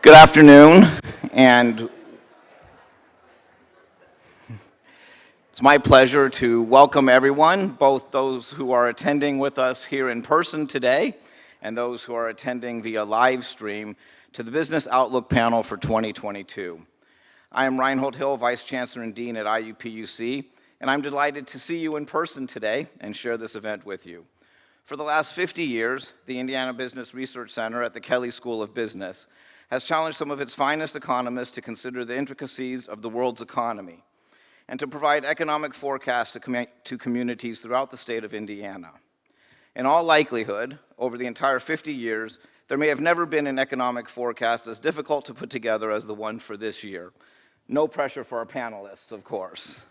Good afternoon, and it's my pleasure to welcome everyone, both those who are attending with us here in person today and those who are attending via live stream, to the Business Outlook panel for 2022. I am Reinhold Hill, Vice Chancellor and Dean at IUPUC, and I'm delighted to see you in person today and share this event with you. For the last 50 years, the Indiana Business Research Center at the Kelley School of Business has challenged some of its finest economists to consider the intricacies of the world's economy and to provide economic forecasts to communities throughout the state of Indiana. In all likelihood, over the entire 50 years, there may have never been an economic forecast as difficult to put together as the one for this year. No pressure for our panelists, of course.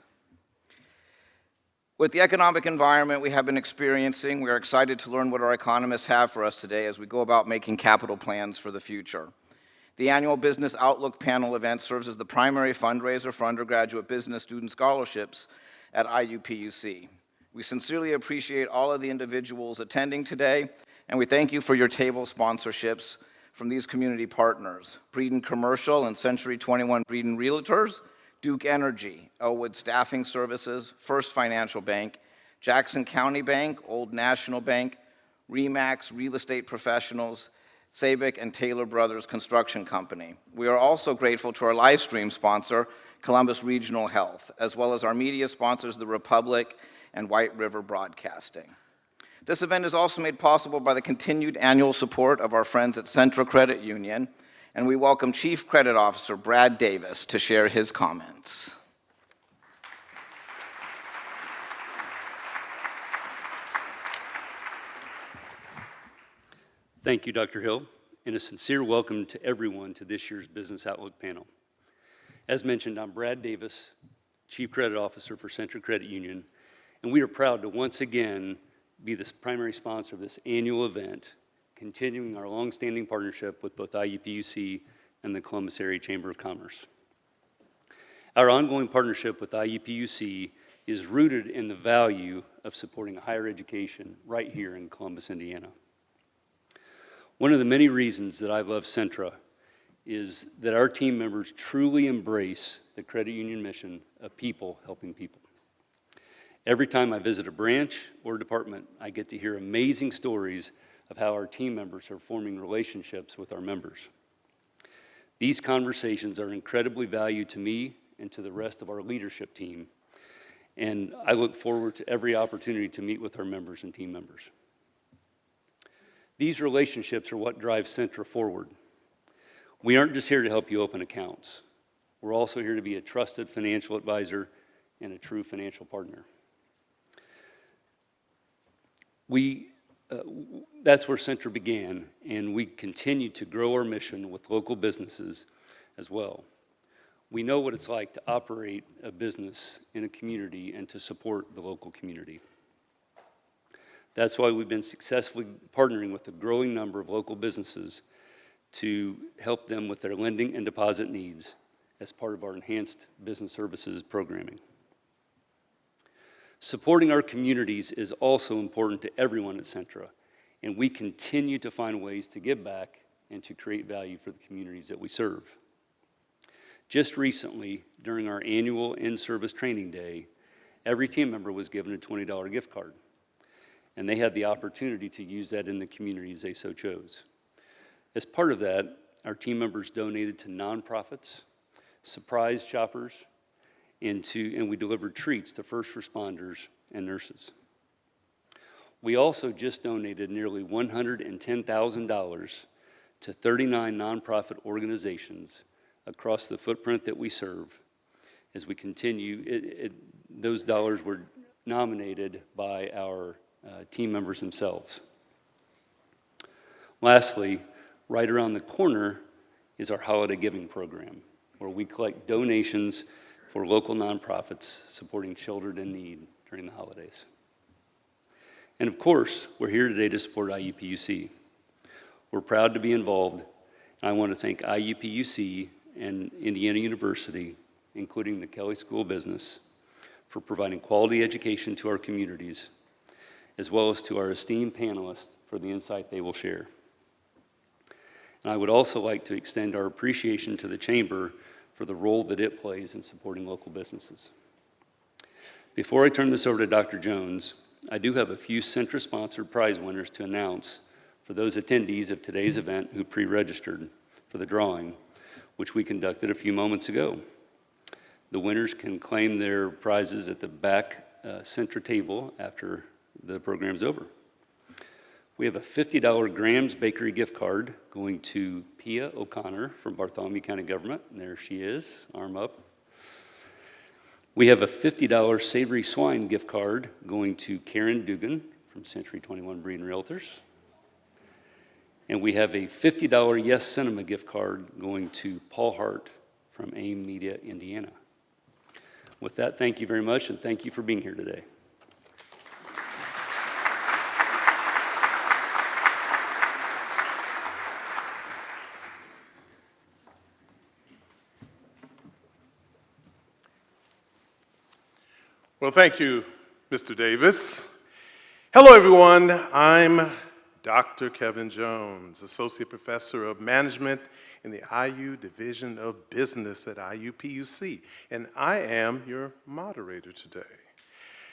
With the economic environment we have been experiencing, we are excited to learn what our economists have for us today as we go about making capital plans for the future. The annual Business Outlook panel event serves as the primary fundraiser for undergraduate business student scholarships at IUPUC. We sincerely appreciate all of the individuals attending today, and we thank you for your table sponsorships from these community partners: Breeden Commercial and Century 21 Breeden Realtors, Duke Energy, Elwood Staffing Services, First Financial Bank, Jackson County Bank, Old National Bank, RE/MAX Real Estate Professionals, Sabic and Taylor Brothers Construction Company. We are also grateful to our live stream sponsor, Columbus Regional Health, as well as our media sponsors, The Republic and White River Broadcasting. This event is also made possible by the continued annual support of our friends at Centra Credit Union, and we welcome Chief Credit Officer Brad Davis to share his comments. Thank you, Dr. Hill, and a sincere welcome to everyone to this year's Business Outlook panel. As mentioned, I'm Brad Davis, Chief Credit Officer for Centra Credit Union, and we are proud to once again be the primary sponsor of this annual event, continuing our long-standing partnership with both IUPUC and the Columbus Area Chamber of Commerce. Our ongoing partnership with IUPUC is rooted in the value of supporting higher education right here in Columbus, Indiana. One of the many reasons that I love Centra is that our team members truly embrace the credit union mission of people helping people. Every time I visit a branch or department, I get to hear amazing stories of how our team members are forming relationships with our members. These conversations are incredibly valued to me and to the rest of our leadership team, and I look forward to every opportunity to meet with our members and team members. These relationships are what drive Centra forward. We aren't just here to help you open accounts. We're also here to be a trusted financial advisor and a true financial partner. That's where Centra began, and we continue to grow our mission with local businesses as well. We know what it's like to operate a business in a community and to support the local community. That's why we've been successfully partnering with a growing number of local businesses to help them with their lending and deposit needs as part of our enhanced business services programming. Supporting our communities is also important to everyone at Centra, and we continue to find ways to give back and to create value for the communities that we serve. Just recently, during our annual in-service training day, every team member was given a $20 gift card, and they had the opportunity to use that in the communities they so chose. As part of that, our team members donated to nonprofits, surprise shoppers, and we delivered treats to first responders and nurses. We also just donated nearly $110,000 to 39 nonprofit organizations across the footprint that we serve. As we continue, those dollars were nominated by our team members themselves. Lastly, right around the corner is our holiday giving program, where we collect donations for local nonprofits supporting children in need during the holidays. And of course, we're here today to support IUPUC. We're proud to be involved, and I want to thank IUPUC and Indiana University, including the Kelley School of Business, for providing quality education to our communities, as well as to our esteemed panelists for the insight they will share. And I would also like to extend our appreciation to the Chamber for the role that it plays in supporting local businesses. Before I turn this over to Dr. Jones, I do have a few Centra-sponsored prize winners to announce for those attendees of today's event who pre-registered for the drawing, which we conducted a few moments ago. The winners can claim their prizes at the back Centra table after the program's over. We have a $50 Graham's Bakery gift card going to Pia O'Connor from Bartholomew County Government. And there she is, arm up. We have a $50 Savory Swine gift card going to Karen Dugan from Century 21 Breeden Realtors. And we have a $50 Yes Cinema gift card going to Paul Hart from AIM Media, Indiana. With that, thank you very much, and thank you for being here today. Well, thank you, Mr. Davis. Hello, everyone. I'm Dr. Kevin Jones, Associate Professor of Management in the IU Division of Business at IUPUC, and I am your moderator today.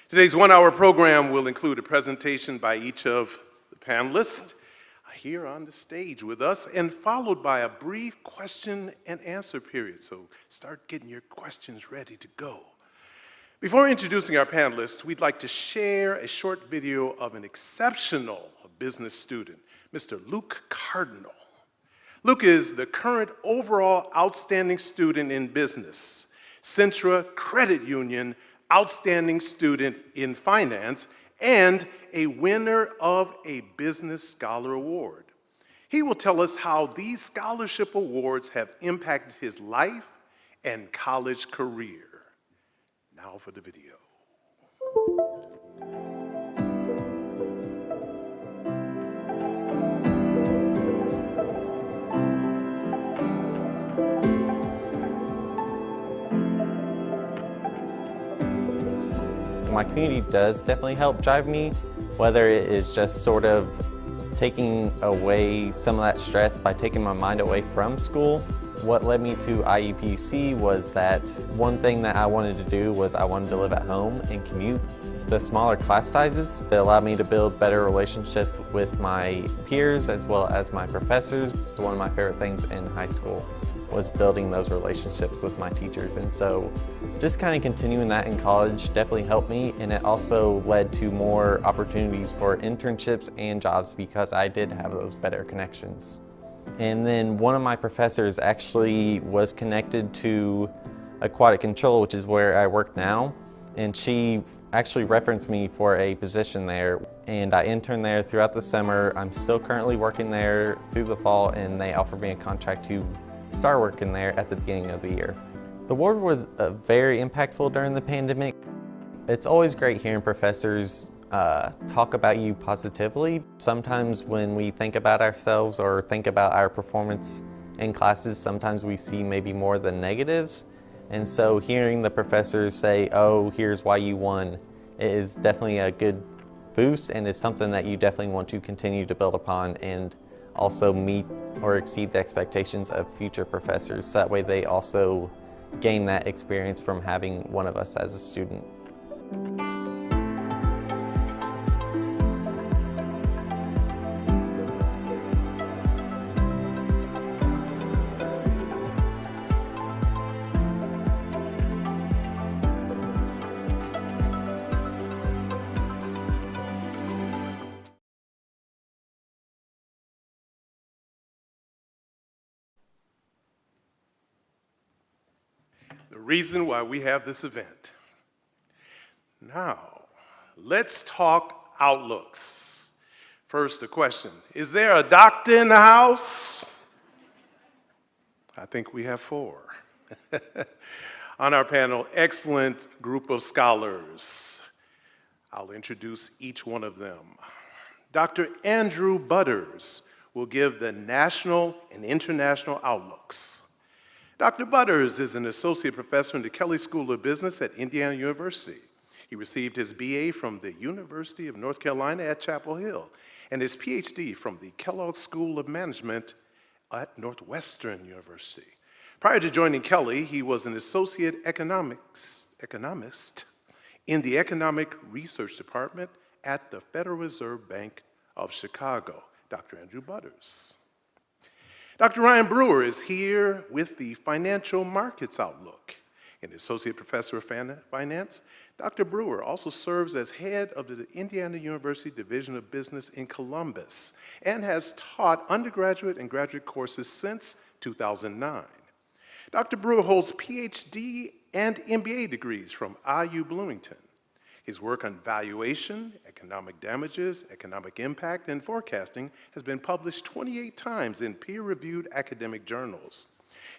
Today's one-hour program will include a presentation by each of the panelists here on the stage with us, and followed by a brief question and answer period. So start getting your questions ready to go. Before introducing our panelists, we'd like to share a short video of an exceptional business student, Mr. Luke Cardinal. Luke is the current overall outstanding student in business, Centra Credit Union Outstanding Student in Finance, and a winner of a Business Scholar Award. He will tell us how these scholarship awards have impacted his life and college career. Now for the video. My community does definitely help drive me, whether it is just sort of taking away some of that stress by taking my mind away from school. What led me to IUPUC was that one thing that I wanted to do was I wanted to live at home and commute. The smaller class sizes allowed me to build better relationships with my peers as well as my professors. One of my favorite things in high school was building those relationships with my teachers, and so just kind of continuing that in college definitely helped me, and it also led to more opportunities for internships and jobs because I did have those better connections. And then one of my professors actually was connected to Aquatic Control, which is where I work now, and she actually referenced me for a position there, and I interned there throughout the summer. I'm still currently working there through the fall, and they offered me a contract to start working there at the beginning of the year. The award was very impactful during the pandemic. It's always great hearing professors talk about you positively. Sometimes when we think about ourselves or think about our performance in classes, sometimes we see maybe more than negatives. And so hearing the professors say, oh, here's why you won, is definitely a good boost, and is something that you definitely want to continue to build upon and also meet or exceed the expectations of future professors. So that way they also gain that experience from having one of us as a student. The reason why we have this event. Now, let's talk outlooks. First, the question, is there a doctor in the house? I think we have 4. On our panel, excellent group of scholars. I'll introduce each one of them. Dr. Andrew Butters will give the national and international outlooks. Dr. Butters is an associate professor in the Kelley School of Business at Indiana University. He received his BA from the University of North Carolina at Chapel Hill and his PhD from the Kellogg School of Management at Northwestern University. Prior to joining Kelley, he was an associate economist in the Economic Research Department at the Federal Reserve Bank of Chicago. Dr. Andrew Butters. Dr. Ryan Brewer is here with the Financial Markets Outlook. An associate professor of finance, Dr. Brewer also serves as head of the Indiana University Division of Business in Columbus and has taught undergraduate and graduate courses since 2009. Dr. Brewer holds PhD and MBA degrees from IU Bloomington. His work on valuation, economic damages, economic impact, and forecasting has been published 28 times in peer-reviewed academic journals.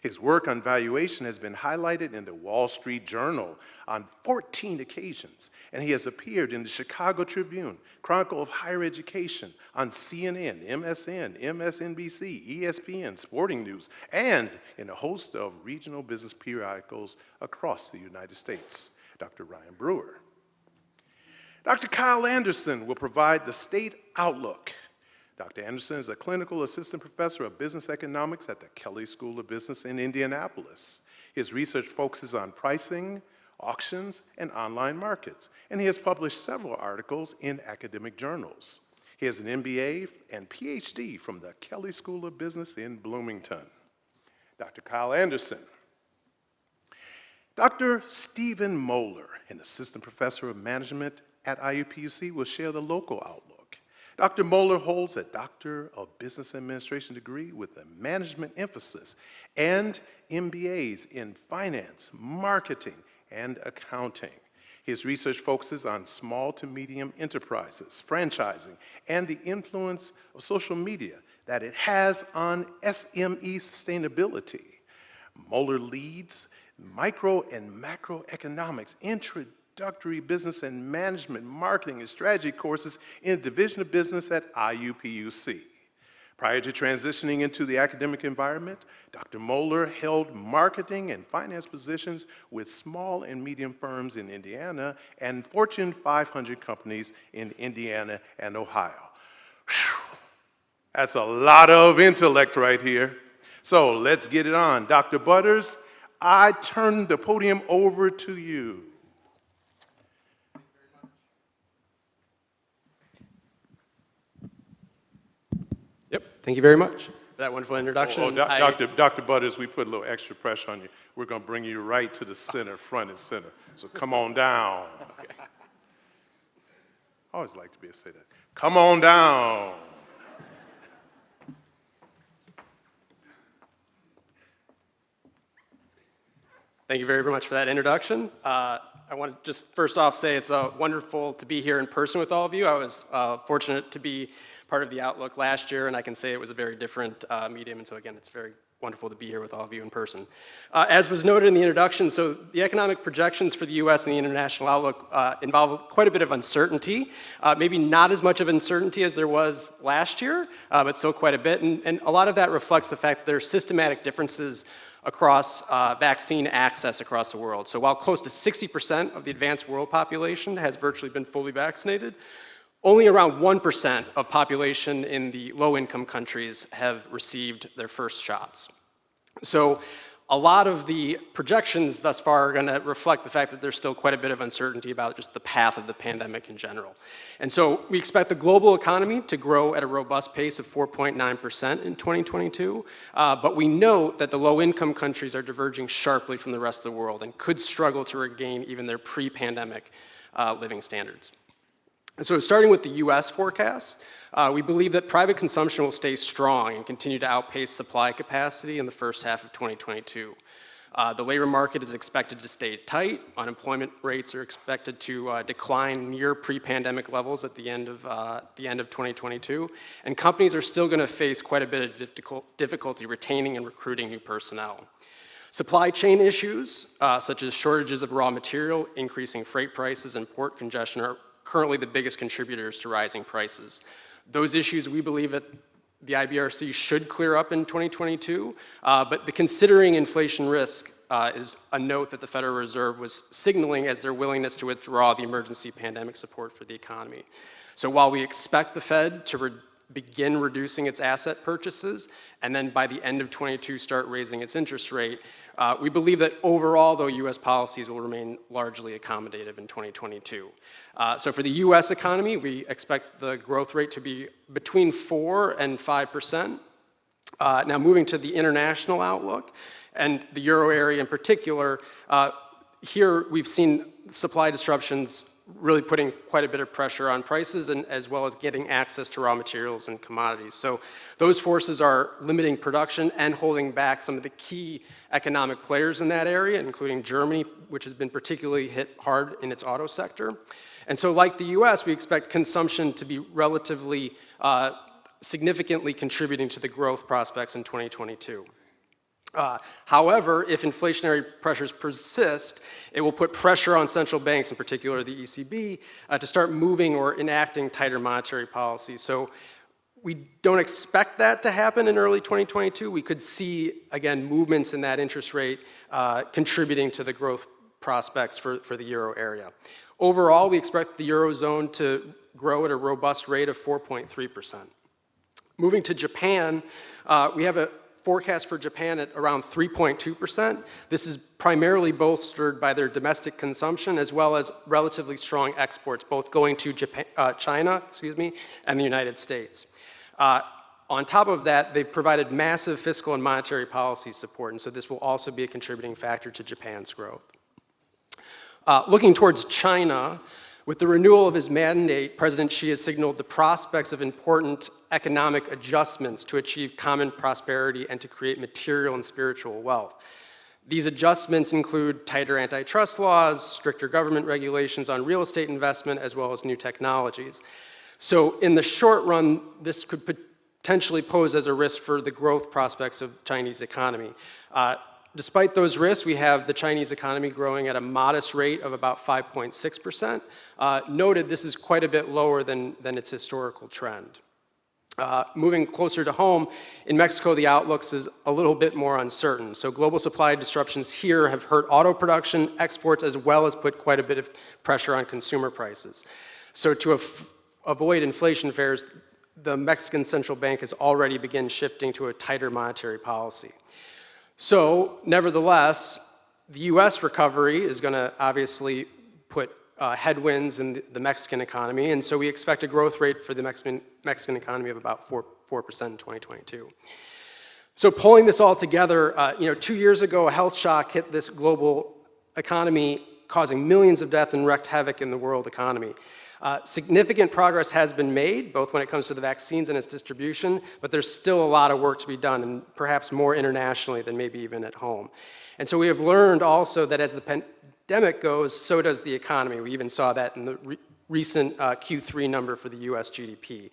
His work on valuation has been highlighted in the Wall Street Journal on 14 occasions, and he has appeared in the Chicago Tribune, Chronicle of Higher Education, on CNN, MSN, MSNBC, ESPN, Sporting News, and in a host of regional business periodicals across the United States. Dr. Ryan Brewer. Dr. Kyle Anderson will provide the State Outlook. Dr. Anderson is a clinical assistant professor of business economics at the Kelley School of Business in Indianapolis. His research focuses on pricing, auctions, and online markets, and he has published several articles in academic journals. He has an MBA and PhD from the Kelley School of Business in Bloomington. Dr. Kyle Anderson. Dr. Stephen Moeller, an assistant professor of management at IUPUC, will share the local outlook. Dr. Moeller holds a Doctor of Business Administration degree with a management emphasis and MBAs in finance, marketing, and accounting. His research focuses on small to medium enterprises, franchising, and the influence of social media that it has on SME sustainability. Moeller leads micro and macroeconomics, introductory business and management, marketing, and strategy courses in the Division of Business at IUPUC. Prior to transitioning into the academic environment, Dr. Moeller held marketing and finance positions with small and medium firms in Indiana and Fortune 500 companies in Indiana and Ohio. Whew. That's a lot of intellect right here. So let's get it on. Dr. Butters, I turn the podium over to you. Yep, thank you very much for that wonderful introduction. Dr. Butters, we put a little extra pressure on you. We're going to bring you right to the center, front and center. So come on down. Okay. I always like to be able to say that. Come on down. Thank you very much for that introduction. I want to just first off say it's wonderful to be here in person with all of you. I was fortunate to be part of the Outlook last year, and I can say it was a very different medium, and so again, it's very wonderful to be here with all of you in person. As was noted in the introduction, so the economic projections for the U.S. and the International Outlook involve quite a bit of uncertainty, maybe not as much of uncertainty as there was last year, but still quite a bit, and a lot of that reflects the fact that there are systematic differences across vaccine access across the world. So while close to 60% of the advanced world population has virtually been fully vaccinated, only around 1% of population in the low-income countries have received their first shots. So a lot of the projections thus far are going to reflect the fact that there's still quite a bit of uncertainty about just the path of the pandemic in general. And so we expect the global economy to grow at a robust pace of 4.9% in 2022, but we note that the low-income countries are diverging sharply from the rest of the world and could struggle to regain even their pre-pandemic living standards. And so starting with the US forecast, we believe that private consumption will stay strong and continue to outpace supply capacity in the first half of 2022. The labor market is expected to stay tight. Unemployment rates are expected to decline near pre-pandemic levels at the end of 2022. And companies are still going to face quite a bit of difficulty retaining and recruiting new personnel. Supply chain issues, such as shortages of raw material, increasing freight prices, and port congestion are currently the biggest contributors to rising prices. Those issues we believe that the IBRC should clear up in 2022, but the considering inflation risk is a note that the Federal Reserve was signaling as their willingness to withdraw the emergency pandemic support for the economy. So while we expect the Fed to begin reducing its asset purchases, and then by the end of 22 start raising its interest rate. We believe that overall, though, U.S. policies will remain largely accommodative in 2022. So for the U.S. economy, we expect the growth rate to be between 4 and 5%. Now moving to the international outlook, and the euro area in particular, here we've seen supply disruptions really putting quite a bit of pressure on prices, and as well as getting access to raw materials and commodities. So those forces are limiting production and holding back some of the key economic players in that area, including Germany, which has been particularly hit hard in its auto sector. And so like the US, we expect consumption to be relatively significantly contributing to the growth prospects in 2022. However, if inflationary pressures persist, it will put pressure on central banks, in particular the ECB, to start moving or enacting tighter monetary policy. So we don't expect that to happen in early 2022. We could see, again, movements in that interest rate contributing to the growth prospects for the euro area. Overall, we expect the Eurozone to grow at a robust rate of 4.3%. Moving to Japan, we have a forecast for Japan at around 3.2%. This is primarily bolstered by their domestic consumption as well as relatively strong exports, both going to China, and the United States. On top of that, they've provided massive fiscal and monetary policy support, and so this will also be a contributing factor to Japan's growth. Looking towards China, with the renewal of his mandate, President Xi has signaled the prospects of important economic adjustments to achieve common prosperity and to create material and spiritual wealth. These adjustments include tighter antitrust laws, stricter government regulations on real estate investment, as well as new technologies. So in the short run, this could potentially pose as a risk for the growth prospects of the Chinese economy. Despite those risks, we have the Chinese economy growing at a modest rate of about 5.6%. Noted, this is quite a bit lower than its historical trend. Moving closer to home, in Mexico, the outlook is a little bit more uncertain. So global supply disruptions here have hurt auto production, exports, as well as put quite a bit of pressure on consumer prices. So to avoid inflation fears, the Mexican central bank has already begun shifting to a tighter monetary policy. So, nevertheless, the US recovery is going to obviously put headwinds in the Mexican economy, and so we expect a growth rate for the Mexican economy of about 4% in 2022. So pulling this all together, 2 years ago, a health shock hit this global economy, causing millions of deaths and wreaked havoc in the world economy. Significant progress has been made, both when it comes to the vaccines and its distribution, but there's still a lot of work to be done, and perhaps more internationally than maybe even at home. And so we have learned also that as the pandemic goes, so does the economy. We even saw that in the recent Q3 number for the US GDP.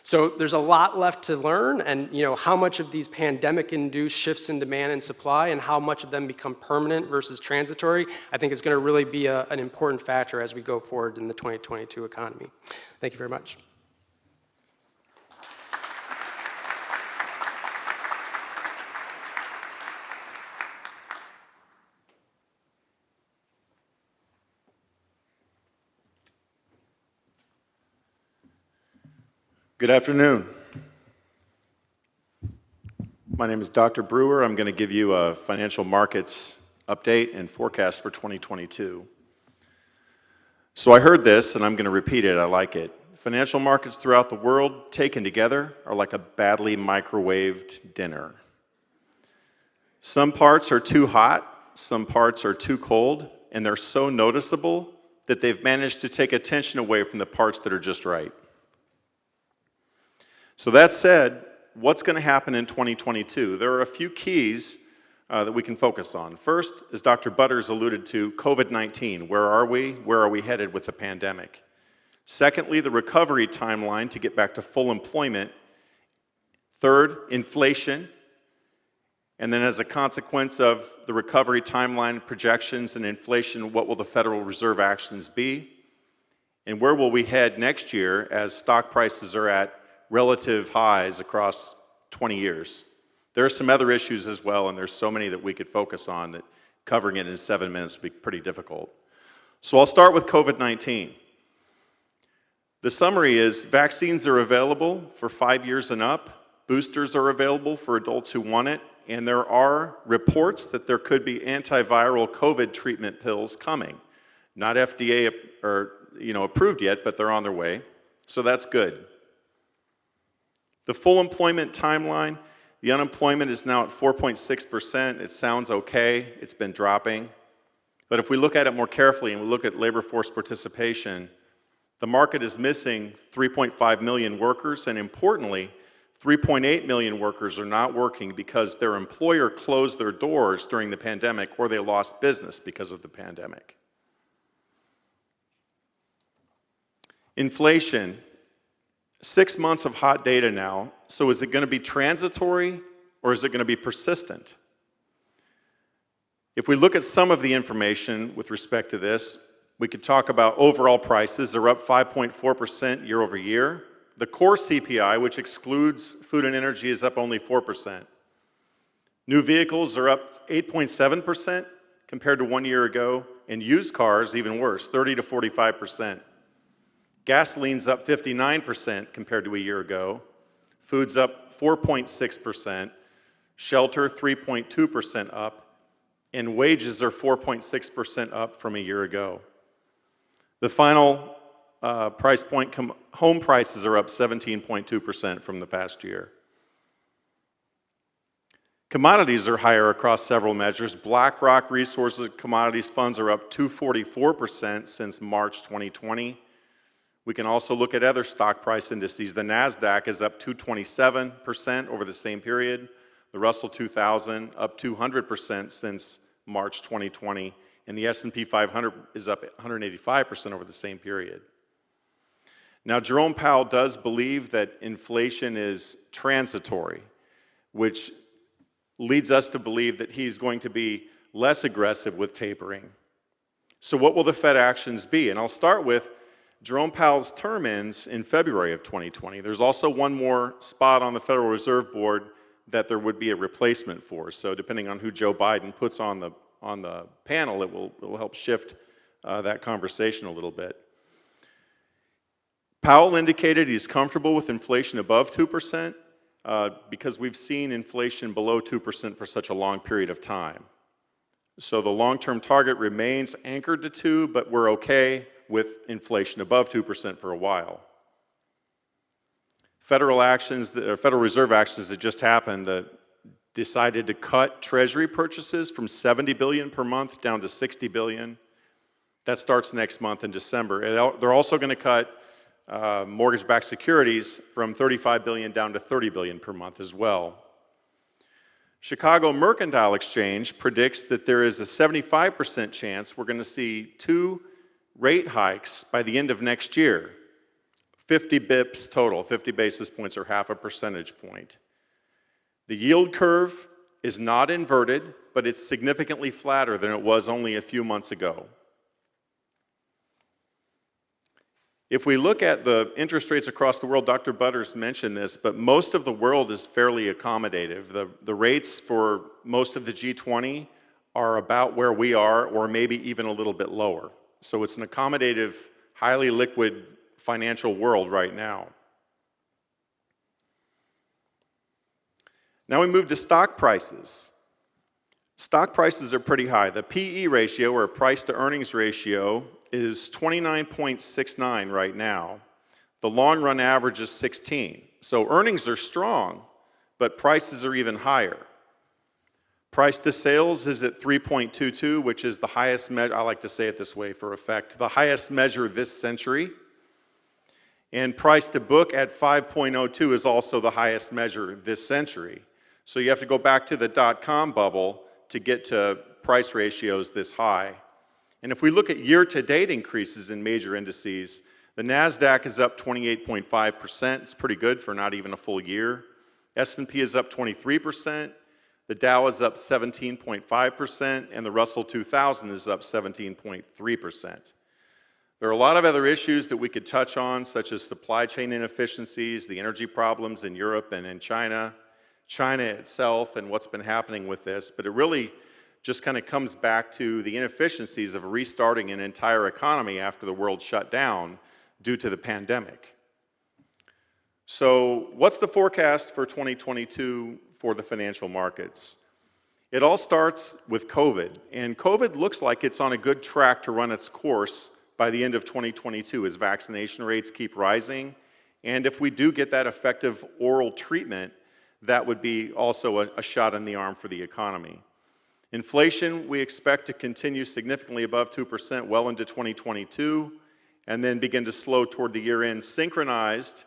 So there's a lot left to learn, and how much of these pandemic-induced shifts in demand and supply and how much of them become permanent versus transitory, I think is going to really be an important factor as we go forward in the 2022 economy. Thank you very much. Good afternoon. My name is Dr. Brewer. I'm going to give you a financial markets update and forecast for 2022. So I heard this, and I'm going to repeat it. I like it. Financial markets throughout the world, taken together, are like a badly microwaved dinner. Some parts are too hot, some parts are too cold, and they're so noticeable that they've managed to take attention away from the parts that are just right. So that said, what's going to happen in 2022? There are a few keys that we can focus on. First, as Dr. Butters alluded to, COVID-19. Where are we? Where are we headed with the pandemic? Secondly, the recovery timeline to get back to full employment. Third, inflation. And then as a consequence of the recovery timeline projections and inflation, what will the Federal Reserve actions be? And where will we head next year as stock prices are at relative highs across 20 years. There are some other issues as well, and there's so many that we could focus on that covering it in 7 minutes would be pretty difficult. So I'll start with COVID-19. The summary is vaccines are available for 5 years and up, boosters are available for adults who want it, and there are reports that there could be antiviral COVID treatment pills coming. Not FDA approved yet, but they're on their way, so that's good. The full employment timeline, the unemployment is now at 4.6%. It sounds okay, it's been dropping. But if we look at it more carefully and we look at labor force participation, the market is missing 3.5 million workers, and importantly, 3.8 million workers are not working because their employer closed their doors during the pandemic or they lost business because of the pandemic. Inflation, 6 months of hot data now, so is it going to be transitory or is it going to be persistent? If we look at some of the information with respect to this, we could talk about overall prices. They're up 5.4% year over year. The core CPI, which excludes food and energy, is up only 4%. New vehicles are up 8.7% compared to 1 year ago, and used cars, even worse, 30 to 45%. Gasoline's up 59% compared to a year ago. Food's up 4.6%. Shelter, 3.2% up. And wages are 4.6% up from a year ago. The final price point, home prices are up 17.2% from the past year. Commodities are higher across several measures. BlackRock Resources Commodities Funds are up 244% since March 2020. We can also look at other stock price indices. The NASDAQ is up 227% over the same period. The Russell 2000 up 200% since March 2020. And the S&P 500 is up 185% over the same period. Now, Jerome Powell does believe that inflation is transitory, which leads us to believe that he's going to be less aggressive with tapering. So what will the Fed actions be? And I'll start with Jerome Powell's term ends in February of 2020. There's also one more spot on the Federal Reserve Board that there would be a replacement for. So depending on who Joe Biden puts on the panel, it will help shift that conversation a little bit. Powell indicated he's comfortable with inflation above 2% because we've seen inflation below 2% for such a long period of time. So the long-term target remains anchored to 2, but we're okay with inflation above 2% for a while. Federal Reserve actions that just happened that decided to cut Treasury purchases from $70 billion per month down to $60 billion. That starts next month in December. And they're also going to cut mortgage-backed securities from $35 billion down to $30 billion per month as well. Chicago Mercantile Exchange predicts that there is a 75% chance we're going to see 2 rate hikes by the end of next year. 50 bips total, 50 basis points or half a percentage point. The yield curve is not inverted, but it's significantly flatter than it was only a few months ago. If we look at the interest rates across the world, Dr. Butters mentioned this, but most of the world is fairly accommodative. The rates for most of the G20 are about where we are, or maybe even a little bit lower. So it's an accommodative, highly liquid financial world right now. Now we move to stock prices. Stock prices are pretty high. The PE ratio, or price to earnings ratio, is 29.69 right now. The long run average is 16. So earnings are strong, but prices are even higher. Price to sales is at 3.22, which is the highest measure, I like to say it this way for effect, the highest measure this century. And price to book at 5.02 is also the highest measure this century. So you have to go back to the dot-com bubble to get to price ratios this high. And if we look at year-to-date increases in major indices, the NASDAQ is up 28.5%. It's pretty good for not even a full year. S&P is up 23%. The Dow is up 17.5%, and the Russell 2000 is up 17.3%. There are a lot of other issues that we could touch on, such as supply chain inefficiencies, the energy problems in Europe and in China, China itself, and what's been happening with this. But it really just kind of comes back to the inefficiencies of restarting an entire economy after the world shut down due to the pandemic. So what's the forecast for 2022 for the financial markets? It all starts with COVID, and COVID looks like it's on a good track to run its course by the end of 2022 as vaccination rates keep rising. And if we do get that effective oral treatment, that would be also a shot in the arm for the economy. Inflation, we expect to continue significantly above 2% well into 2022, and then begin to slow toward the year end, synchronized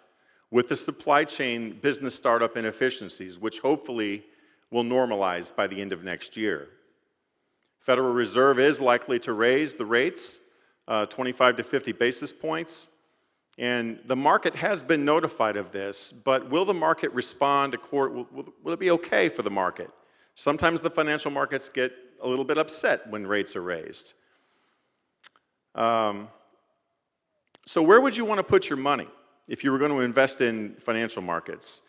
with the supply chain business startup inefficiencies, which hopefully will normalize by the end of next year. Federal Reserve is likely to raise the rates 25 to 50 basis points, and the market has been notified of this, but will the market respond? Will it be okay for the market? Sometimes the financial markets get a little bit upset when rates are raised. So where would you want to put your money if you were going to invest in financial markets?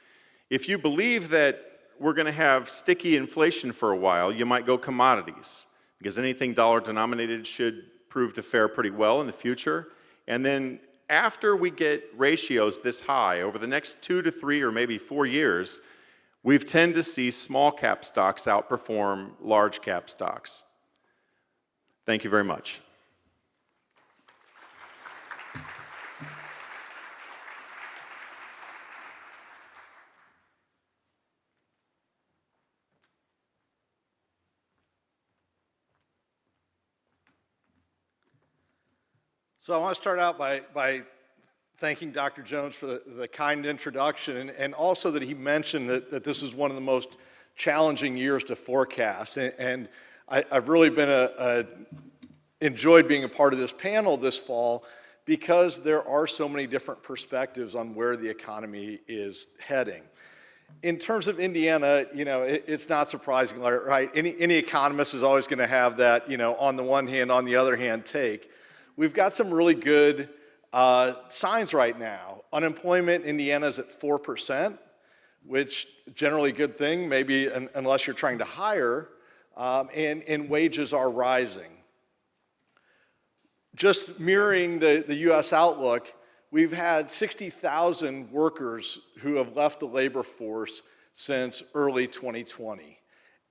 If you believe that we're going to have sticky inflation for a while, you might go commodities, because anything dollar denominated should prove to fare pretty well in the future. And then after we get ratios this high, over the next 2 to 3 or maybe 4 years, we've tended to see small cap stocks outperform large cap stocks. Thank you very much. So I want to start out by thanking Dr. Jones for the kind introduction, and also that he mentioned that this is one of the most challenging years to forecast. And I've really been enjoyed being a part of this panel this fall, because there are so many different perspectives on where the economy is heading. In terms of Indiana, you know, it's not surprising, right? Any economist is always going to have that, you know, on the one hand, on the other hand take. We've got some really good signs right now. Unemployment in Indiana is at 4%, which generally a good thing, maybe unless you're trying to hire, and wages are rising. Just mirroring the US outlook, we've had 60,000 workers who have left the labor force since early 2020.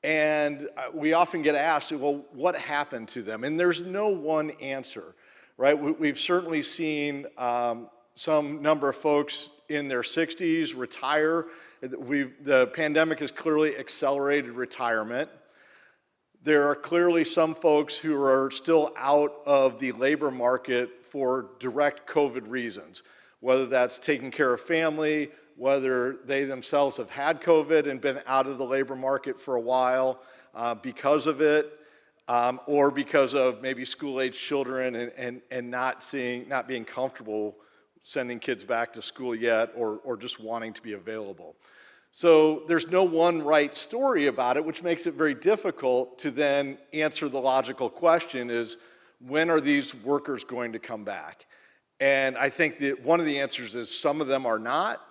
And we often get asked, well, what happened to them? And there's no one answer. Right, we've certainly seen some number of folks in their 60s retire. The pandemic has clearly accelerated retirement. There are clearly some folks who are still out of the labor market for direct COVID reasons, whether that's taking care of family, whether they themselves have had COVID and been out of the labor market for a while because of it. Or because of maybe school-age children and not being comfortable sending kids back to school yet, or just wanting to be available. So there's no one right story about it, which makes it very difficult to then answer the logical question is, when are these workers going to come back? And I think that one of the answers is some of them are not,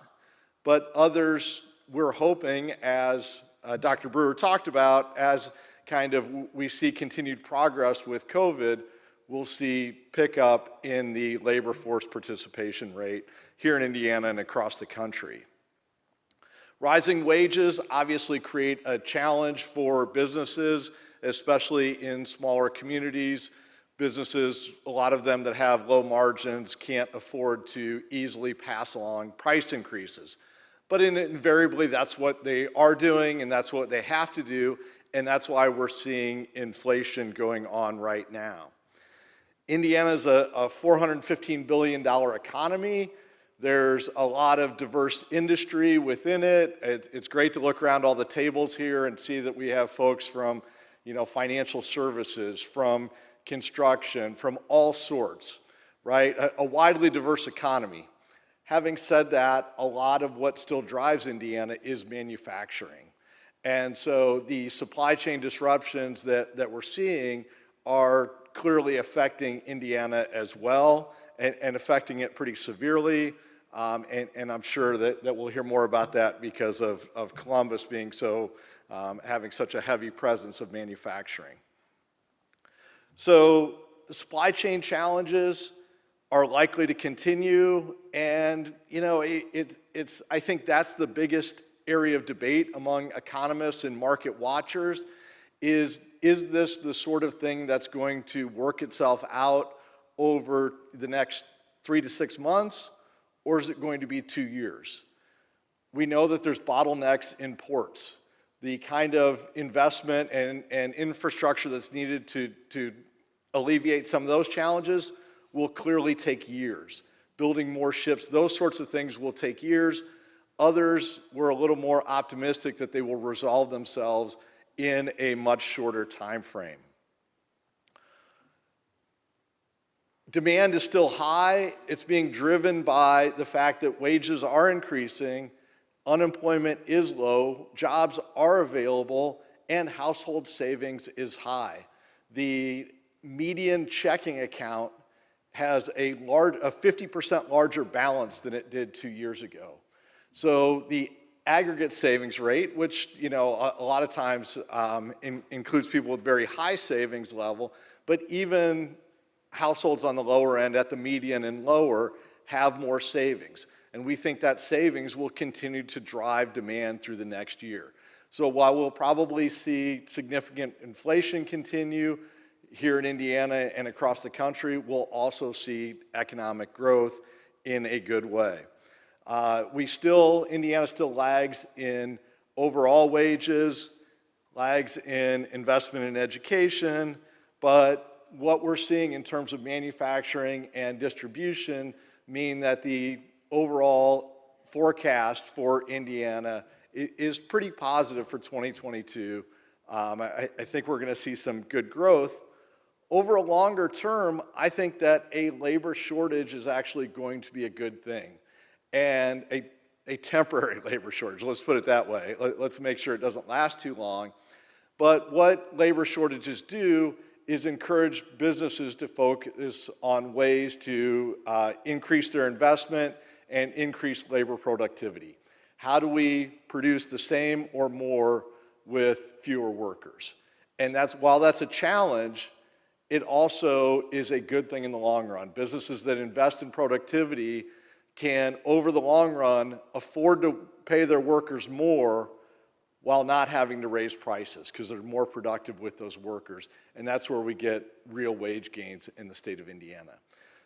but others we're hoping, as Dr. Brewer talked about, as kind of we see continued progress with COVID, we'll see pickup in the labor force participation rate here in Indiana and across the country. Rising wages obviously create a challenge for businesses, especially in smaller communities. Businesses, a lot of them that have low margins, can't afford to easily pass along price increases. But invariably, that's what they are doing, and that's what they have to do. And that's why we're seeing inflation going on right now. Indiana is a $415 billion economy. There's a lot of diverse industry within it. It's great to look around all the tables here and see that we have folks from, you know, financial services, from construction, from all sorts, right? A widely diverse economy. Having said that, a lot of what still drives Indiana is manufacturing. And so the supply chain disruptions that we're seeing are clearly affecting Indiana as well, and affecting it pretty severely. And I'm sure that we'll hear more about that because of Columbus being so, having such a heavy presence of manufacturing. So the supply chain challenges are likely to continue. And, you know, I think that's the biggest area of debate among economists and market watchers is this the sort of thing that's going to work itself out over the next 3 to 6 months, or is it going to be 2 years? We know that there's bottlenecks in ports. The kind of investment and infrastructure that's needed to alleviate some of those challenges will clearly take years. Building more ships, those sorts of things will take years. Others, we're a little more optimistic that they will resolve themselves in a much shorter time frame. Demand is still high. It's being driven by the fact that wages are increasing, unemployment is low, jobs are available, and household savings is high. The median checking account has a 50% larger balance than it did 2 years ago. So the aggregate savings rate, which, you know, a lot of times includes people with very high savings level, but even households on the lower end, at the median and lower, have more savings. And we think that savings will continue to drive demand through the next year. So while we'll probably see significant inflation continue here in Indiana and across the country, we'll also see economic growth in a good way. Indiana still lags in overall wages, lags in investment in education, but what we're seeing in terms of manufacturing and distribution mean that the overall forecast for Indiana is pretty positive for 2022. I think we're going to see some good growth. Over a longer term, I think that a labor shortage is actually going to be a good thing. And a temporary labor shortage, let's put it that way. Let's make sure it doesn't last too long. But what labor shortages do is encourage businesses to focus on ways to increase their investment and increase labor productivity. How do we produce the same or more with fewer workers? And while that's a challenge, it also is a good thing in the long run. Businesses that invest in productivity can, over the long run, afford to pay their workers more while not having to raise prices because they're more productive with those workers. And that's where we get real wage gains in the state of Indiana.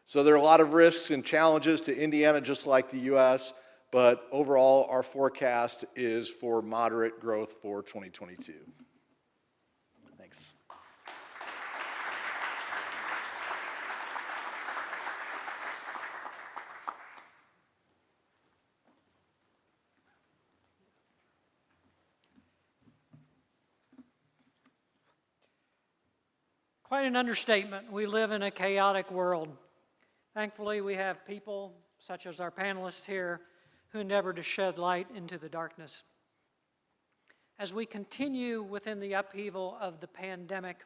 So there are a lot of risks and challenges to Indiana, just like the US, but overall our forecast is for moderate growth for 2022. Thanks. Quite an understatement. We live in a chaotic world. Thankfully, we have people, such as our panelists here, who endeavor to shed light into the darkness. As we continue within the upheaval of the pandemic,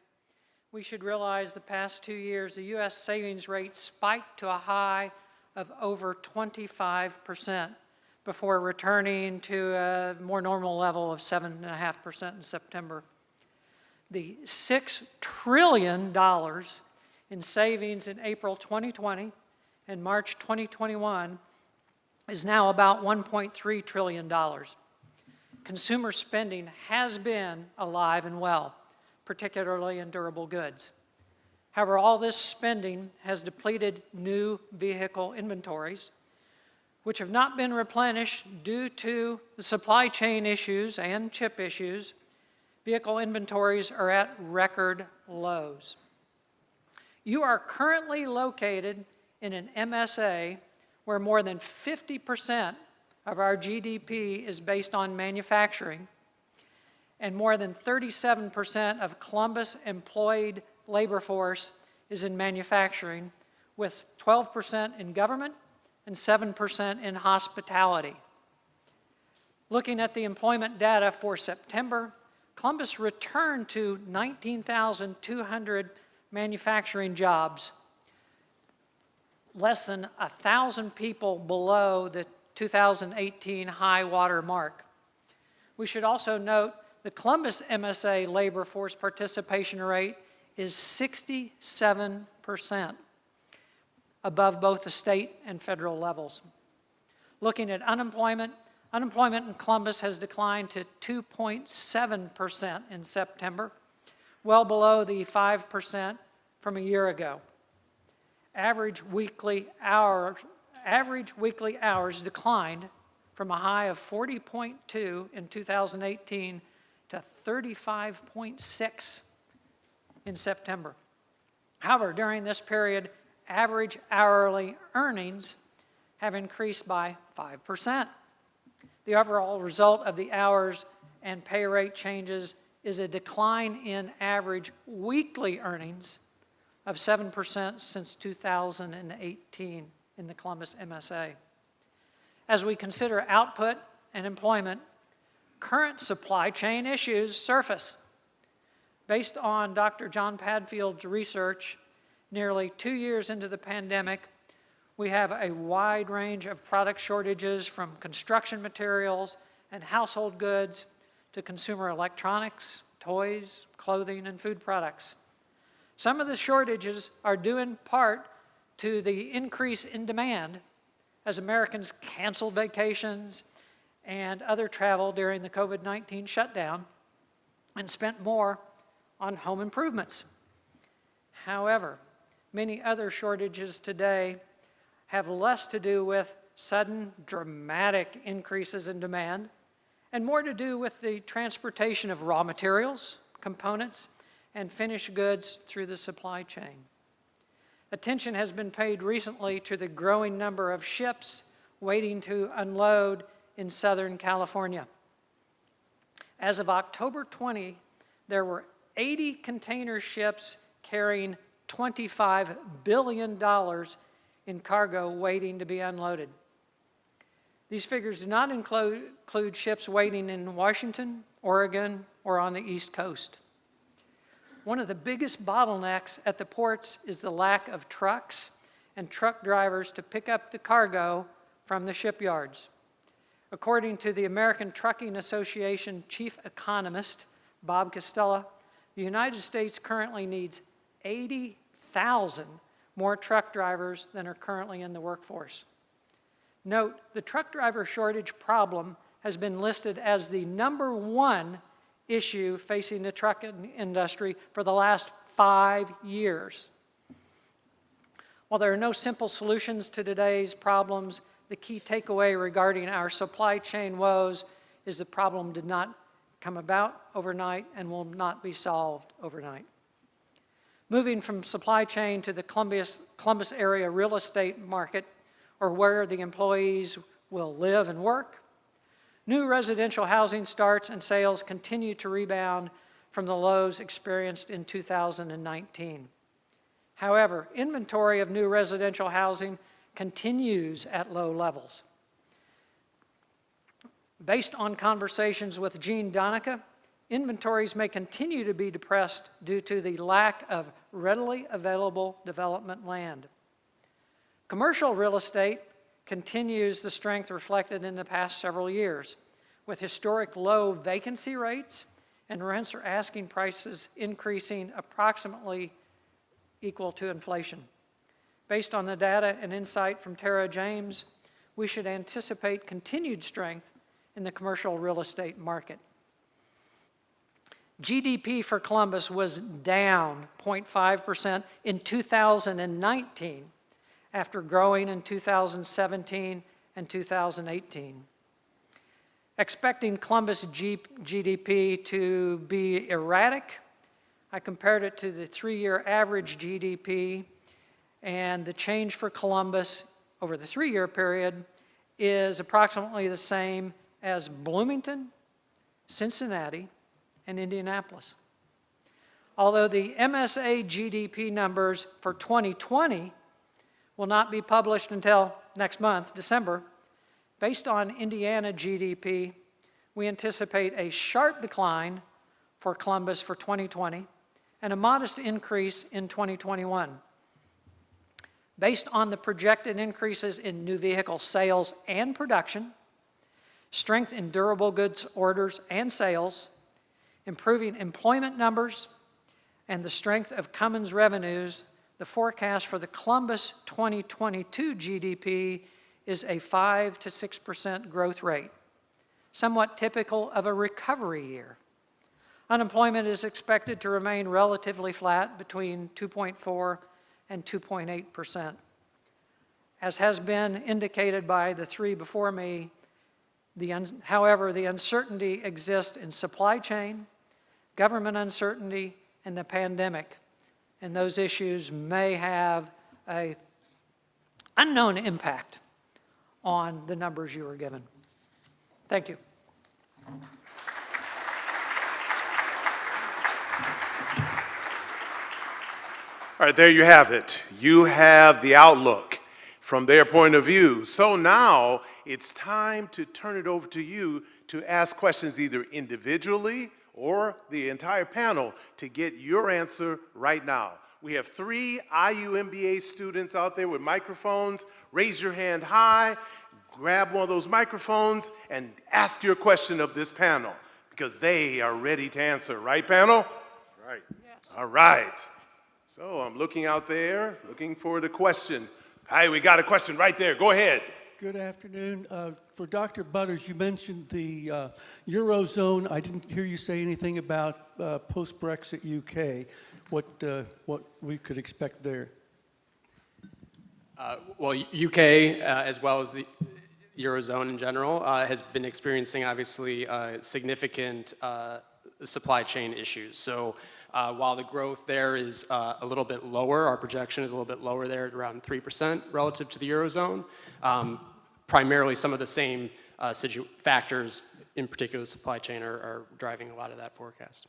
we should realize the past 2 years, the U.S. savings rate spiked to a high of over 25% before returning to a more normal level of 7.5% in September. The $6 trillion in savings in April 2020 and March 2021 is now about $1.3 trillion. Consumer spending has been alive and well, particularly in durable goods. However, all this spending has depleted new vehicle inventories, which have not been replenished due to the supply chain issues and chip issues. Vehicle inventories are at record lows. You are currently located in an MSA where more than 50% of our GDP is based on manufacturing, and more than 37% of Columbus employed labor force is in manufacturing, with 12% in government and 7% in hospitality. Looking at the employment data for September, Columbus returned to 19,200 manufacturing jobs, less than 1,000 people below the 2018 high water mark. We should also note the Columbus MSA labor force participation rate is 67%. above both the state and federal levels. Looking at unemployment, unemployment in Columbus has declined to 2.7% in September, well below the 5% from a year ago. Average weekly hours declined from a high of 40.2 in 2018 to 35.6 in September. However, during this period, average hourly earnings have increased by 5%. The overall result of the hours and pay rate changes is a decline in average weekly earnings of 7% since 2018 in the Columbus MSA. As we consider output and employment, current supply chain issues surface. Based on Dr. John Padfield's research, nearly 2 years into the pandemic, we have a wide range of product shortages from construction materials and household goods to consumer electronics, toys, clothing, and food products. Some of the shortages are due in part to the increase in demand as Americans canceled vacations and other travel during the COVID-19 shutdown and spent more on home improvements. However, many other shortages today have less to do with sudden, dramatic increases in demand and more to do with the transportation of raw materials, components, and finished goods through the supply chain. Attention has been paid recently to the growing number of ships waiting to unload in Southern California. As of October 20, there were 80 container ships carrying $25 billion in cargo waiting to be unloaded. These figures do not include ships waiting in Washington, Oregon, or on the East Coast. One of the biggest bottlenecks at the ports is the lack of trucks and truck drivers to pick up the cargo from the shipyards. According to the American Trucking Association chief economist, Bob Costella, the United States currently needs 80,000 more truck drivers than are currently in the workforce. Note, the truck driver shortage problem has been listed as the #1 issue facing the trucking industry for the last 5 years. While there are no simple solutions to today's problems, the key takeaway regarding our supply chain woes is the problem did not come about overnight and will not be solved overnight. Moving from supply chain to the Columbus area real estate market, or where the employees will live and work, new residential housing starts and sales continue to rebound from the lows experienced in 2019. However, inventory of new residential housing continues at low levels. Based on conversations with Gene Donica, inventories may continue to be depressed due to the lack of readily available development land. Commercial real estate continues the strength reflected in the past several years, with historic low vacancy rates and rents or asking prices increasing approximately equal to inflation. Based on the data and insight from Tara James, we should anticipate continued strength in the commercial real estate market. GDP for Columbus was down 0.5% in 2019 after growing in 2017 and 2018. Expecting Columbus GDP to be erratic, I compared it to the 3-year average GDP, and the change for Columbus over the 3-year period is approximately the same as Bloomington, Cincinnati, and Indianapolis. Although the MSA GDP numbers for 2020 will not be published until next month, December, based on Indiana GDP, we anticipate a sharp decline for Columbus for 2020 and a modest increase in 2021. Based on the projected increases in new vehicle sales and production, strength in durable goods orders and sales, improving employment numbers, and the strength of Cummins revenues, The forecast for the Columbus 2022 GDP is a 5 to 6% growth rate, somewhat typical of a recovery year. Unemployment is expected to remain relatively flat between 2.4 and 2.8%. As has been indicated by the three before me, however, the uncertainty exists in supply chain, government uncertainty, and the pandemic. And those issues may have an unknown impact on the numbers you were given. Thank you. All right, there you have it. You have the outlook from their point of view. So now it's time to turn it over to you to ask questions either individually or the entire panel to get your answer right now. We have 3 IUMBA students out there with microphones. Raise your hand high, grab one of those microphones, and ask your question of this panel because they are ready to answer. Right, panel? Right. Yes. All right. So I'm looking out there, looking for the question. Hi, we got a question right there. Go ahead. Good afternoon. For Dr. Butters, you mentioned the Eurozone. I didn't hear you say anything about post-Brexit UK, what we could expect there. Well, UK, as well as the Eurozone in general, has been experiencing, obviously, significant supply chain issues. So while the growth there is a little bit lower, our projection is a little bit lower there at around 3% relative to the Eurozone. Primarily some of the same factors, in particular the supply chain, are driving a lot of that forecast.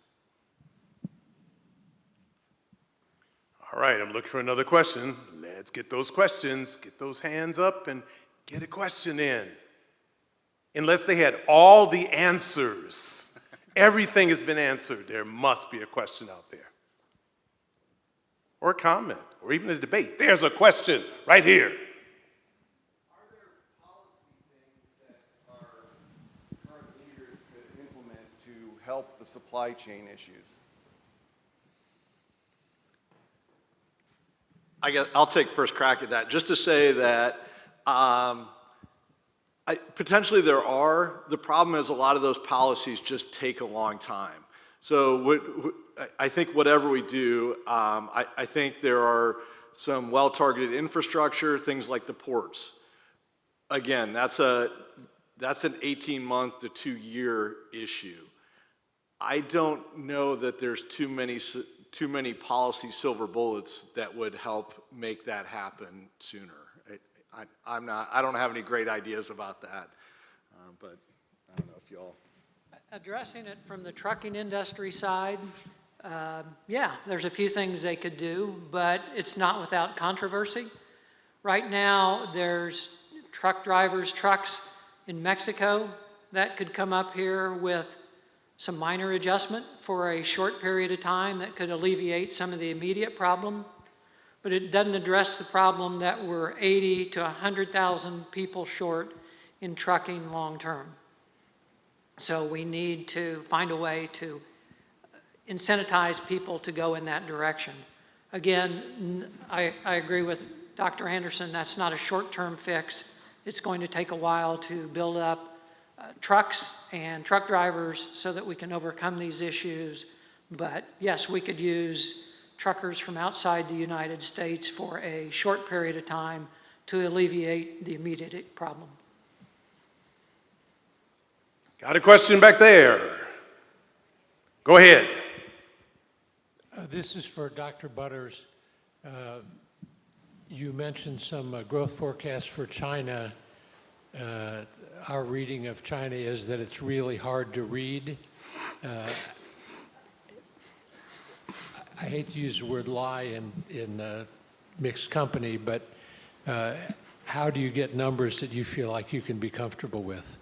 All right, I'm looking for another question. Let's get those questions, get those hands up and get a question in. Unless they had all the answers, everything has been answered, there must be a question out there. Or a comment, or even a debate. There's a question right here. Are there policy things that our current leaders could implement to help the supply chain issues? I'll take first crack at that. Just to say that potentially there are. The problem is a lot of those policies just take a long time. So I think whatever we do, I think there are some well-targeted infrastructure, things like the ports. Again, that's an 18-month to 2-year issue. I don't know that there's too many policy silver bullets that would help make that happen sooner. I don't have any great ideas about that, but I don't know if y'all. Addressing it from the trucking industry side, yeah, there's a few things they could do, but it's not without controversy. Right now, there's truck drivers, trucks in Mexico that could come up here with some minor adjustment for a short period of time that could alleviate some of the immediate problem, but it doesn't address the problem that we're 80 to 100,000 people short in trucking long term. So we need to find a way to incentivize people to go in that direction. Again, I agree with Dr. Anderson, that's not a short-term fix. It's going to take a while to build up trucks and truck drivers so that we can overcome these issues. But yes, we could use truckers from outside the United States for a short period of time to alleviate the immediate problem. Got a question back there. Go ahead. This is for Dr. Butters. You mentioned some growth forecasts for China. Our reading of China is that it's really hard to read. I hate to use the word lie in mixed company, but how do you get numbers that you feel like you can be comfortable with?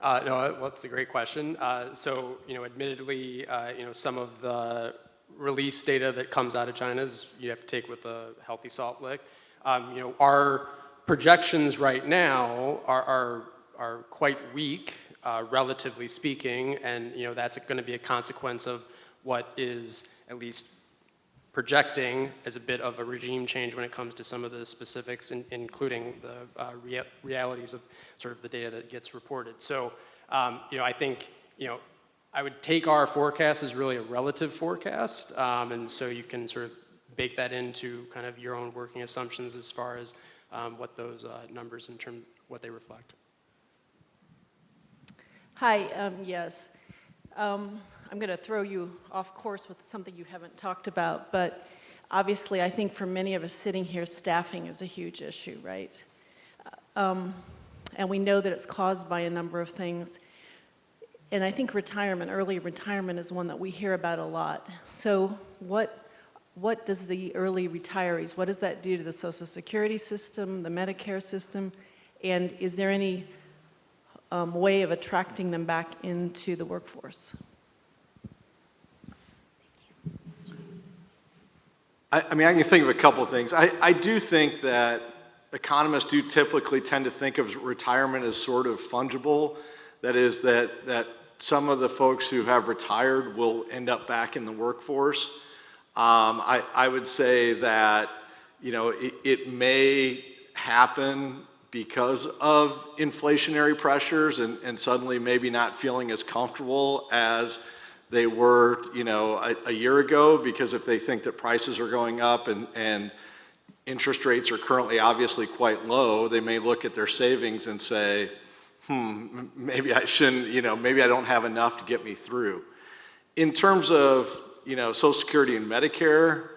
No, well, that's a great question. So, admittedly, some of the release data that comes out of China is you have to take with a healthy salt lick. Our projections right now are quite weak, relatively speaking, and that's going to be a consequence of what is at least projecting as a bit of a regime change when it comes to some of the specifics, including the realities of sort of the data that gets reported. So, I think, I would take our forecast as really a relative forecast, and so you can sort of bake that into kind of your own working assumptions as far as what those numbers in terms what they reflect. Hi, yes. I'm going to throw you off course with something you haven't talked about, but obviously I think for many of us sitting here, staffing is a huge issue, right? And we know that it's caused by a number of things. And I think retirement, early retirement is one that we hear about a lot. So what does the early retirees, what does that do to the Social Security system, the Medicare system? And is there any way of attracting them back into the workforce? I mean, I can think of a couple of things. I do think that economists do typically tend to think of retirement as sort of fungible. That is that some of the folks who have retired will end up back in the workforce. I would say that, it may happen because of inflationary pressures and suddenly maybe not feeling as comfortable as they were, a year ago, because if they think that prices are going up and interest rates are currently obviously quite low, they may look at their savings and say, maybe I shouldn't, maybe I don't have enough to get me through. In terms of, Social Security and Medicare,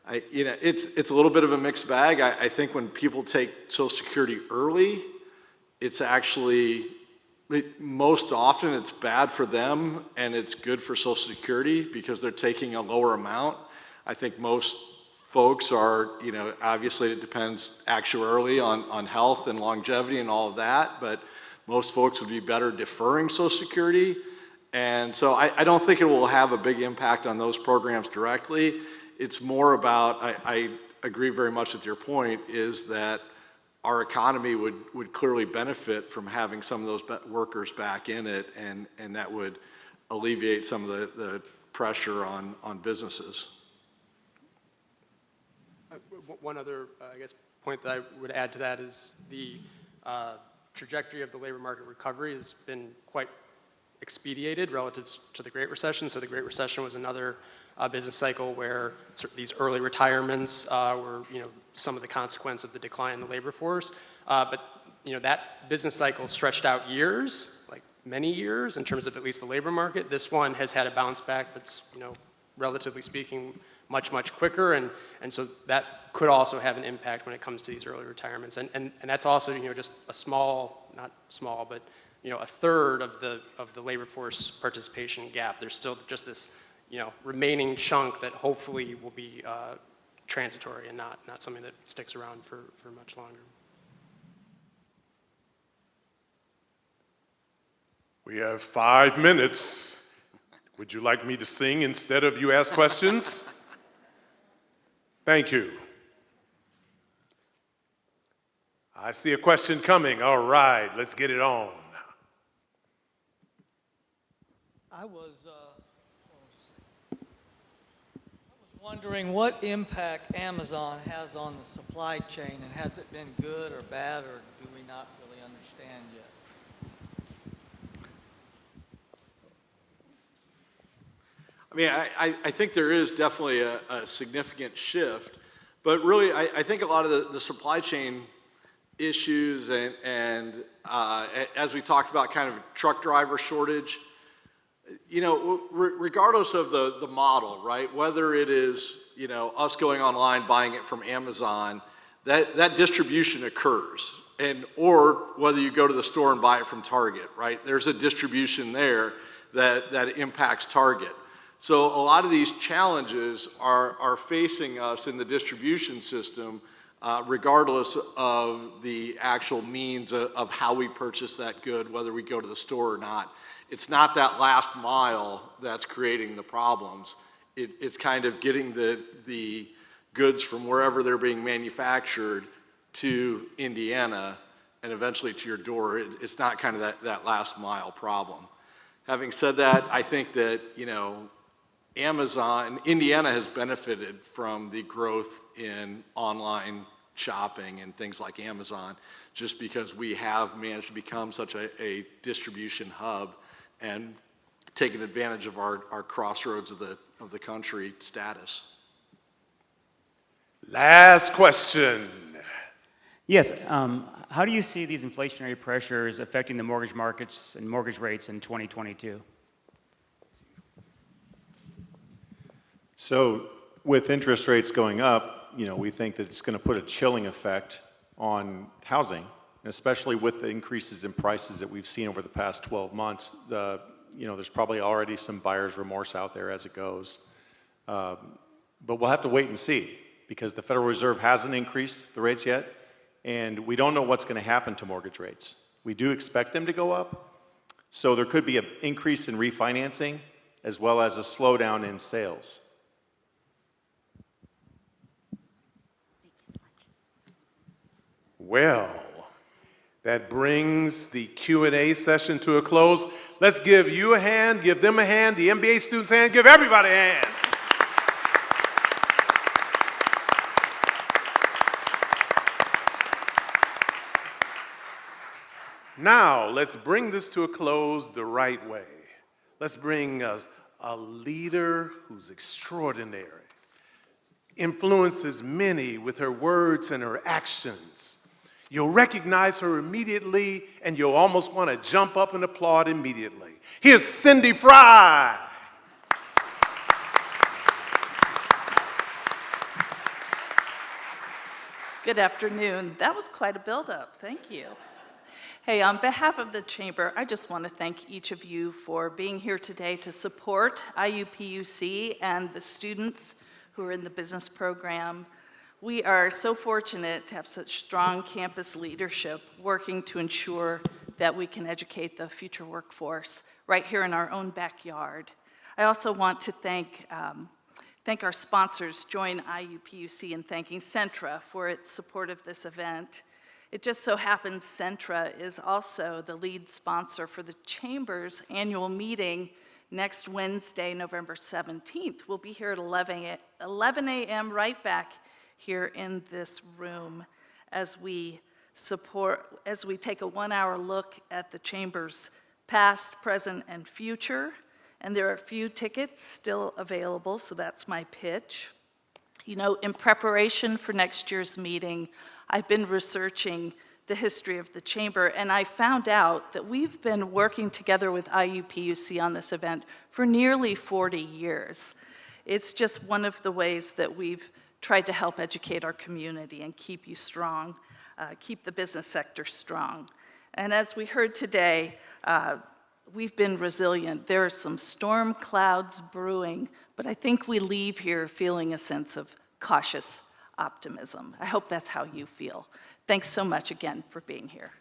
it's a little bit of a mixed bag. I think when people take Social Security early, it's actually, most often it's bad for them and it's good for Social Security because they're taking a lower amount. I think most folks are, obviously it depends actuarially on health and longevity and all of that, but most folks would be better deferring Social Security. And so I don't think it will have a big impact on those programs directly. It's more about, I agree very much with your point, is that our economy would clearly benefit from having some of those workers back in it, and that would alleviate some of the pressure on businesses. One other, point that I would add to that is the trajectory of the labor market recovery has been quite expedited relative to the Great Recession. So the Great Recession was another business cycle where these early retirements were, some of the consequence of the decline in the labor force. But that business cycle stretched out years, like many years, in terms of at least the labor market. This one has had a bounce back that's, relatively speaking, much quicker, and so that could also have an impact when it comes to these early retirements. And that's also, just a small, not small, but a third of the labor force participation gap. There's still just this, remaining chunk that hopefully will be transitory and not something that sticks around for much longer. We have 5 minutes. Would you like me to sing instead of you ask questions? Thank you. I see a question coming. All right, let's get it on. I was wondering what impact Amazon has on the supply chain, and has it been good or bad, or do we not really understand yet? I mean, I think there is definitely a significant shift, but really I think a lot of the supply chain issues and as we talked about, kind of truck driver shortage, regardless of the model, right? Whether it is, us going online, buying it from Amazon, that distribution occurs. Or whether you go to the store and buy it from Target, right? There's a distribution there that impacts Target. So a lot of these challenges are facing us in the distribution system, regardless of the actual means of how we purchase that good, whether we go to the store or not. It's not that last mile that's creating the problems. It's kind of getting the goods from wherever they're being manufactured to Indiana and eventually to your door. It's not kind of that last mile problem. Having said that, I think that, Amazon, Indiana has benefited from the growth in online shopping and things like Amazon, just because we have managed to become such a distribution hub and taken advantage of our crossroads of the country status. Last question. Yes, how do you see these inflationary pressures affecting the mortgage markets and mortgage rates in 2022? So with interest rates going up, we think that it's going to put a chilling effect on housing, especially with the increases in prices that we've seen over the past 12 months. There's probably already some buyer's remorse out there as it goes. But we'll have to wait and see, because the Federal Reserve hasn't increased the rates yet, and we don't know what's going to happen to mortgage rates. We do expect them to go up, so there could be an increase in refinancing as well as a slowdown in sales. Well, that brings the Q&A session to a close. Let's give you a hand, give them a hand, the MBA students a hand, give everybody a hand. Now, let's bring this to a close the right way. Let's bring a leader who's extraordinary, influences many with her words and her actions. You'll recognize her immediately, and you'll almost want to jump up and applaud immediately. Here's Cindy Fry. Good afternoon. That was quite a build-up. Thank you. Hey, on behalf of the Chamber, I just want to thank each of you for being here today to support IUPUC and the students who are in the business program. We are so fortunate to have such strong campus leadership working to ensure that we can educate the future workforce right here in our own backyard. I also want to thank our sponsors. Join IUPUC in thanking Centra for its support of this event. It just so happens Centra is also the lead sponsor for the Chamber's annual meeting next Wednesday, November 17th. We'll be here at 11 a.m. right back here in this room as we take a 1-hour look at the Chamber's past, present, and future. And there are a few tickets still available, so that's my pitch. In preparation for next year's meeting, I've been researching the history of the Chamber, and I found out that we've been working together with IUPUC on this event for nearly 40 years. It's just one of the ways that we've tried to help educate our community and keep you strong, keep the business sector strong. And as we heard today, we've been resilient. There are some storm clouds brewing, but I think we leave here feeling a sense of cautious optimism. I hope that's how you feel. Thanks so much again for being here.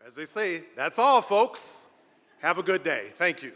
As they say, that's all, folks. Have a good day. Thank you.